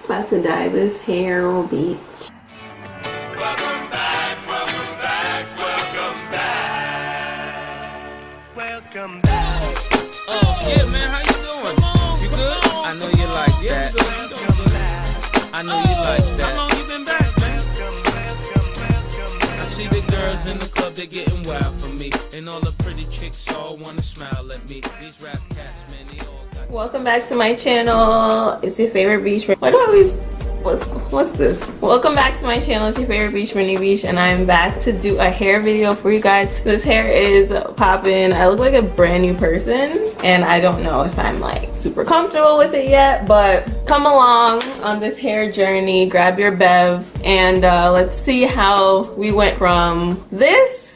About to dye this hair on beach. Welcome back, welcome back, welcome back. Welcome back. Oh, yeah, man, how you doing? You good? I know you like that. I know you like that. How long you been back, man? I see the girls in the club, they're getting wild for me. And all the pretty chicks all wanna smile at me. These rap cats, man, they all got... Welcome back to my channel. It's your favorite beach. Why do I always... What's this? Welcome back to my channel. It's your favorite beach, Brittany Beach, and I'm back to do a hair video for you guys. This hair is popping. I look like a brand new person, and I don't know if I'm like super comfortable with it yet, but come along on this hair journey, grab your bev, and let's see how we went from this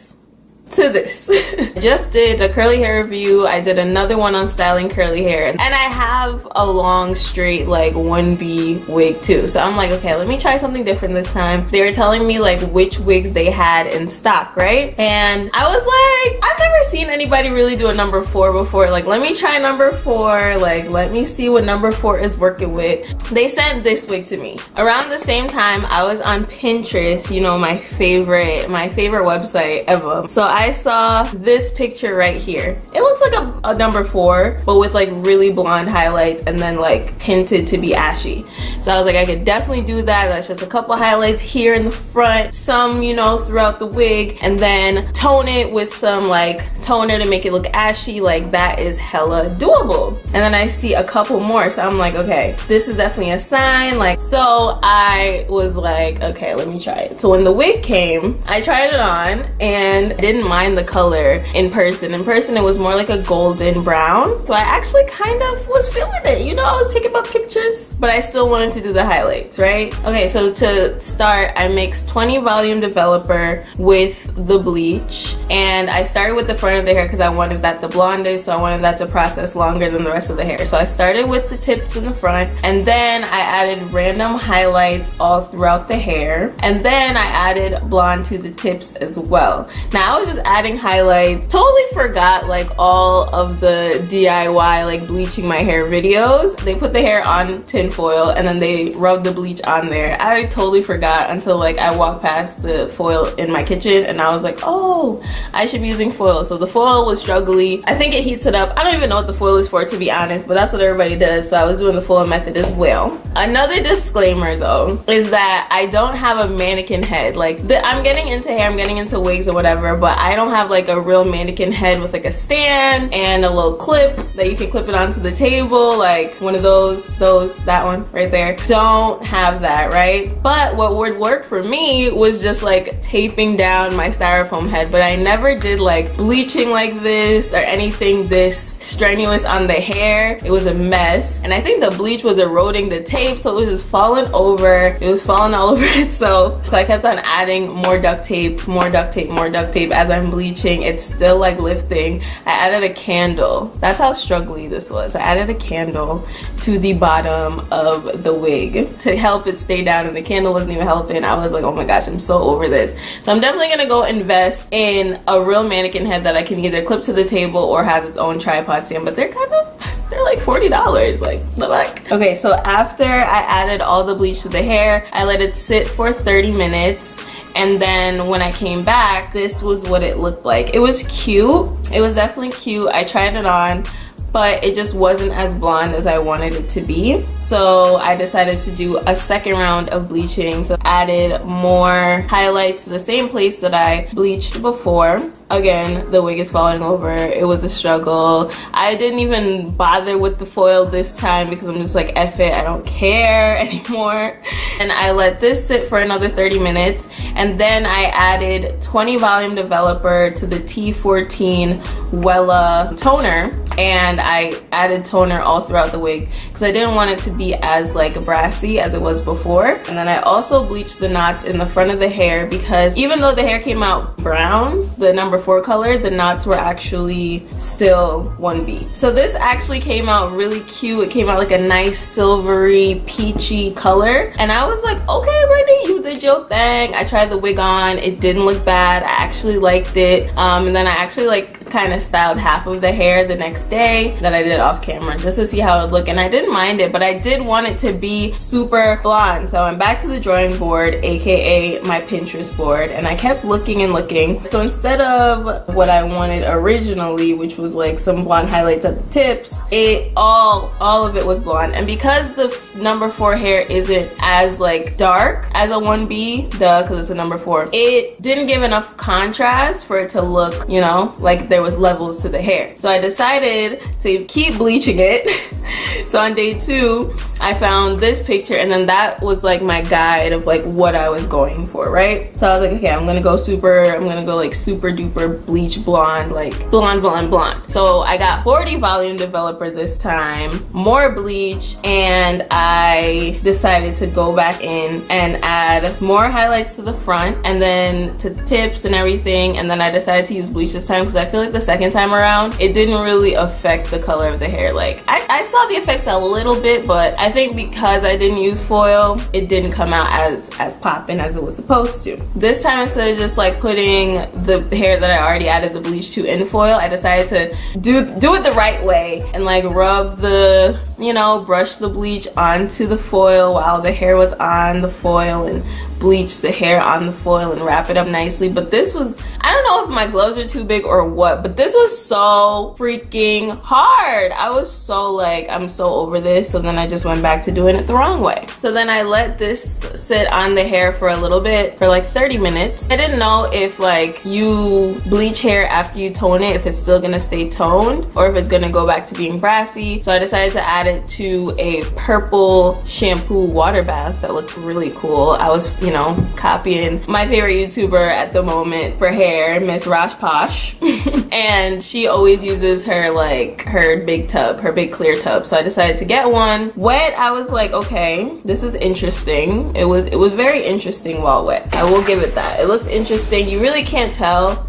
to this. I just did a curly hair review. I did another one on styling curly hair, and I have a long straight like 1B wig too, so I'm like, okay, let me try something different this time. They were telling me like which wigs they had in stock, right? And I was like, I've never seen anybody really do a number 4 before. Like, let me try number 4. Like, let me see what number 4 is working with. They sent this wig to me around the same time I was on Pinterest, you know, my favorite website ever. So I saw this picture right here. It looks like a number 4, but with like really blonde highlights and then like tinted to be ashy. So I was like, I could definitely do that. That's just a couple highlights here in the front, some, you know, throughout the wig, and then tone it with some like toner to make it look ashy. Like, that is hella doable. And then I see a couple more, so I'm like, okay, this is definitely a sign. Like, so I was like, okay, let me try it. So when the wig came, I tried it on and I didn't mind the color in person. In person, it was more like a golden brown. So I actually kind of was feeling it. You know, I was taking my pictures, but I still wanted to do the highlights, right? Okay, so to start, I mixed 20 volume developer with the bleach, and I started with the front of the hair because I wanted that the blondest, so I wanted that to process longer than the rest of the hair. So I started with the tips in the front, and then I added random highlights all throughout the hair, and then I added blonde to the tips as well. Now I was just adding highlights. Totally forgot like all of the DIY like bleaching my hair videos. They put the hair on tinfoil and then they rub the bleach on there. I totally forgot until like I walked past the foil in my kitchen and I was like, oh, I should be using foil. So the foil was struggly. I think it heats it up. I don't even know what the foil is for, to be honest, but that's what everybody does. So I was doing the foil method as well. Another disclaimer though is that I don't have a mannequin head. Like, I'm getting into hair, I'm getting into wigs or whatever, but I don't have like a real mannequin head with like a stand and a little clip that you can clip it onto the table, like one of those, that one right there. Don't have that, right? But what would work for me was just like taping down my styrofoam head, but I never did like bleaching like this or anything this strenuous on the hair. It was a mess, and I think the bleach was eroding the tape, so it was just falling over. It was falling all over itself. So I kept on adding more duct tape, more duct tape, more duct tape as I'm bleaching. It's still like lifting. I added a candle. That's how struggly this was. I added a candle to the bottom of the wig to help it stay down, and the candle wasn't even helping. I was like, oh my gosh, I'm so over this. So I'm definitely gonna go invest in a real mannequin head that I can either clip to the table or has its own tripod stand, but they're like $40, like the fuck. Okay, so after I added all the bleach to the hair, I let it sit for 30 minutes. And then when I came back, this was what it looked like. It was cute. It was definitely cute. I tried it on, but it just wasn't as blonde as I wanted it to be. So I decided to do a second round of bleaching. So added more highlights to the same place that I bleached before. Again, the wig is falling over. It was a struggle. I didn't even bother with the foil this time because I'm just like, F it, I don't care anymore. And I let this sit for another 30 minutes. And then I added 20 volume developer to the T14 Wella toner, and I added toner all throughout the wig because I didn't want it to be as like brassy as it was before. And then I also bleached the knots in the front of the hair because even though the hair came out brown, the number 4 color, the knots were actually still 1B. So this actually came out really cute. It came out like a nice silvery peachy color, and I was like, okay Brittany, you did your thing. I tried the wig on, it didn't look bad. I actually liked it, and then I actually like kind of styled half of the hair the next day that I did off camera just to see how it would look, and I didn't mind it, but I did want it to be super blonde. So I'm back to the drawing board, aka my Pinterest board, and I kept looking and looking. So instead of what I wanted originally, which was like some blonde highlights at the tips, all of it was blonde. And because the number 4 hair isn't as like dark as a 1B, duh, because it's a number 4, it didn't give enough contrast for it to look, you know, like there was levels to the hair. So I decided to keep bleaching it. So on day 2, I found this picture, and then that was like my guide of like what I was going for, right? So I was like, okay, I'm gonna go like super duper bleach blonde, like blonde. So I got 40 volume developer this time, more bleach, and I decided to go back in and add more highlights to the front and then to the tips and everything. And then I decided to use bleach this time because I feel like the second time around it didn't really affect the color of the hair. Like I saw the effects a little bit, but I think because I didn't use foil, it didn't come out as poppin' as it was supposed to. This time, instead of just like putting the hair that I already added the bleach to in foil, I decided to do it the right way and like rub the, you know, brush the bleach onto the foil while the hair was on the foil, and bleach the hair on the foil and wrap it up nicely. But this was, I don't know if my gloves are too big or what, but this was so freaking hard. I was so like, I'm so over this. So then I just went back to doing it the wrong way. So then I let this sit on the hair for a little bit, for like 30 minutes. I didn't know if like you bleach hair after you tone it, if it's still gonna stay toned or if it's gonna go back to being brassy. So I decided to add it to a purple shampoo water bath that looked really cool. I was, you know, copying my favorite YouTuber at the moment for hair, Miss Rosh Posh. And she always uses her big tub, her big clear tub. So I decided to get one. Wet, I was like, okay, this is interesting. It was very interesting while wet. I will give it that. It looks interesting. You really can't tell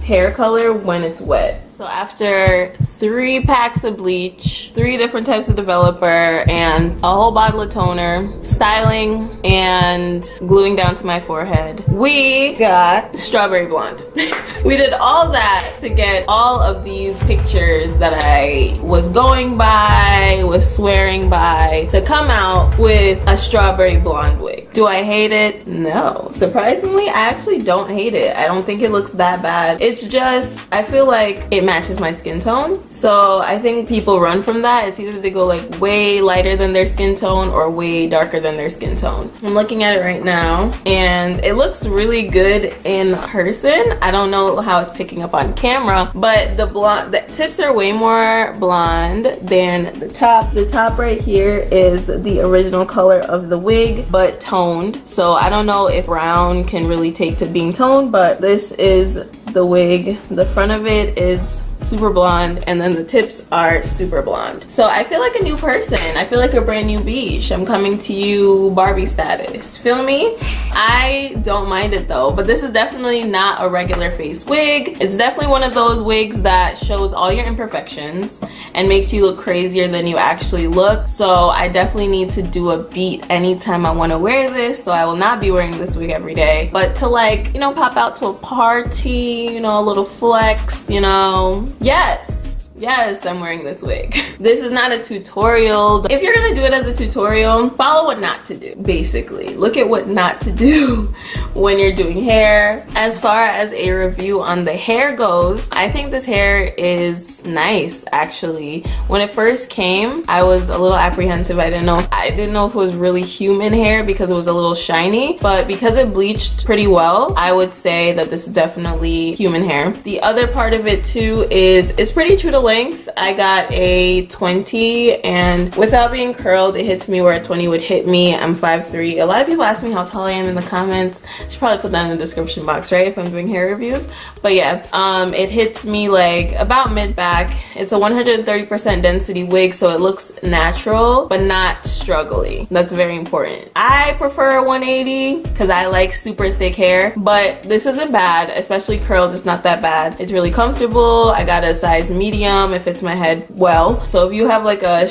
hair color when it's wet. So after 3 packs of bleach, 3 different types of developer, and a whole bottle of toner, styling, and gluing down to my forehead, we got strawberry blonde. We did all that to get all of these pictures that I was going by, was swearing by, to come out with a strawberry blonde wig. Do I hate it? No. Surprisingly, I actually don't hate it. I don't think it looks that bad. It's just, I feel like it matches my skin tone. So I think people run from that. It's either they go like way lighter than their skin tone or way darker than their skin tone. I'm looking at it right now and it looks really good in person. I don't know how it's picking up on camera, but the tips are way more blonde than the top. The top right here is the original color of the wig, but toned. So I don't know if brown can really take to being toned, but this is the wig. The front of it is super blonde and then the tips are super blonde. So I feel like a new person. I feel like a brand new Beach. I'm coming to you Barbie status. Feel me? I don't mind it though, but this is definitely not a regular face wig. It's definitely one of those wigs that shows all your imperfections and makes you look crazier than you actually look. So I definitely need to do a beat anytime I want to wear this. So I will not be wearing this wig every day, but to like, you know, pop out to a party, you know, a little flex, you know. Yes, I'm wearing this wig. This is not a tutorial. If you're gonna do it as a tutorial, follow what not to do, basically. Look at what not to do when you're doing hair. As far as a review on the hair goes, I think this hair is nice, actually. When it first came, I was a little apprehensive. I didn't know if it was really human hair because it was a little shiny, but because it bleached pretty well, I would say that this is definitely human hair. The other part of it too is it's pretty true to length. I got a 20 and without being curled, it hits me where a 20 would hit me. I'm 5'3". A lot of people ask me how tall I am in the comments. I should probably put that in the description box, right, if I'm doing hair reviews. But yeah, it hits me like about mid-back. It's a 130% density wig, so it looks natural but not struggly. That's very important. I prefer a 180 because I like super thick hair, but this isn't bad, especially curled. It's not that bad. It's really comfortable. I got a size medium. medium, it fits my head well. So if you have like a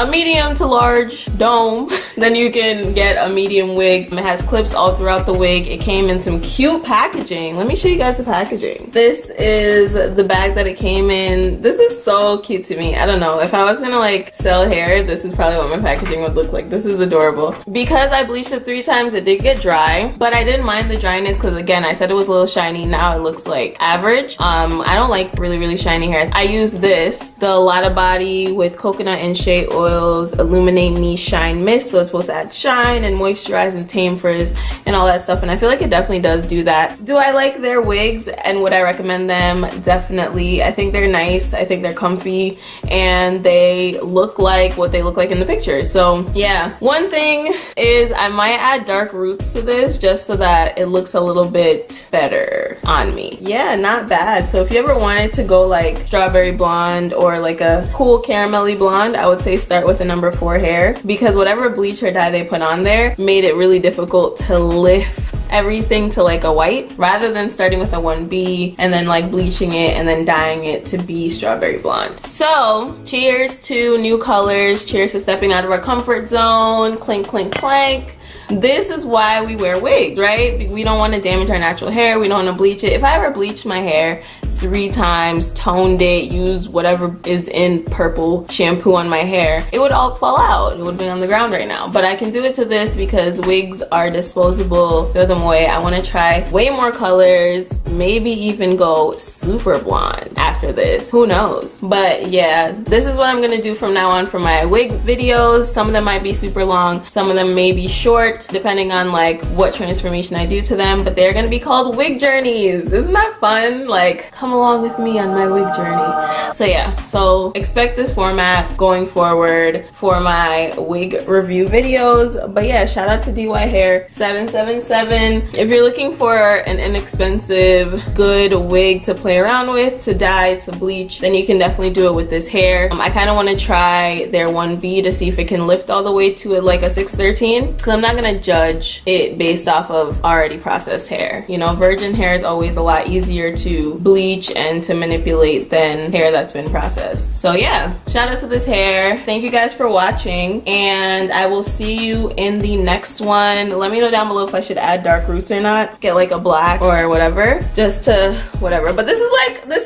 medium to large dome, then you can get a medium wig. It has clips all throughout the wig. It came in some cute packaging. Let me show you guys the packaging. This is the bag that it came in. This is so cute to me. I don't know, if I was gonna like sell hair, this is probably what my packaging would look like. This is adorable. Because I bleached it 3 times, it did get dry, but I didn't mind the dryness because again, I said it was a little shiny. Now it looks like average. I don't like really shiny hair. I use this, the Lotta Body with coconut and shea oils Illuminate Me Shine Mist. So it's supposed to add shine and moisturize and tame frizz and all that stuff, and I feel like it definitely does do that. Do I like their wigs and would I recommend them? Definitely. I think they're nice, I think they're comfy, and they look like what they look like in the pictures. So yeah, one thing is I might add dark roots to this just so that it looks a little bit better on me. Yeah, not bad. So if you ever wanted to go like strawberry blonde or like a cool caramelly blonde, I would say start with a number 4 hair, because whatever bleach or dye they put on there made it really difficult to lift everything to like a white, rather than starting with a 1B and then like bleaching it and then dyeing it to be strawberry blonde. So cheers to new colors, cheers to stepping out of our comfort zone. Clink clink clank. This is why we wear wigs, right? We don't want to damage our natural hair. We don't want to bleach it. If I ever bleached my hair 3 times, toned it, used whatever is in purple shampoo on my hair, it would all fall out. It would be on the ground right now. But I can do it to this because wigs are disposable. Throw them away. I want to try way more colors, maybe even go super blonde after this. Who knows? But yeah, this is what I'm gonna do from now on for my wig videos. Some of them might be super long, some of them may be short, depending on like what transformation I do to them, but they're gonna be called wig journeys. Isn't that fun? Like, come along with me on my wig journey. So yeah, so expect this format going forward for my wig review videos. But yeah, shout out to DYHAIR777. If you're looking for an inexpensive, good wig to play around with, to dye, to bleach, then you can definitely do it with this hair. I kind of want to try their 1B to see if it can lift all the way to like a 613, because I'm not gonna judge it based off of already processed hair. You know, virgin hair is always a lot easier to bleach and to manipulate than hair that's been processed. So yeah, shout out to this hair. Thank you guys for watching, and I will see you in the next one. Let me know down below if I should add dark roots or not. Get like a black or whatever, just to whatever. But this is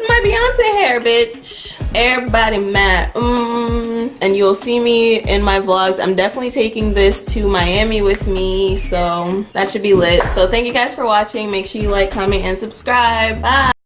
my Beyonce hair, bitch. Everybody mad. And you'll see me in my vlogs. I'm definitely taking this to Miami with me, so that should be lit. So thank you guys for watching. Make sure you like, comment, and subscribe. Bye.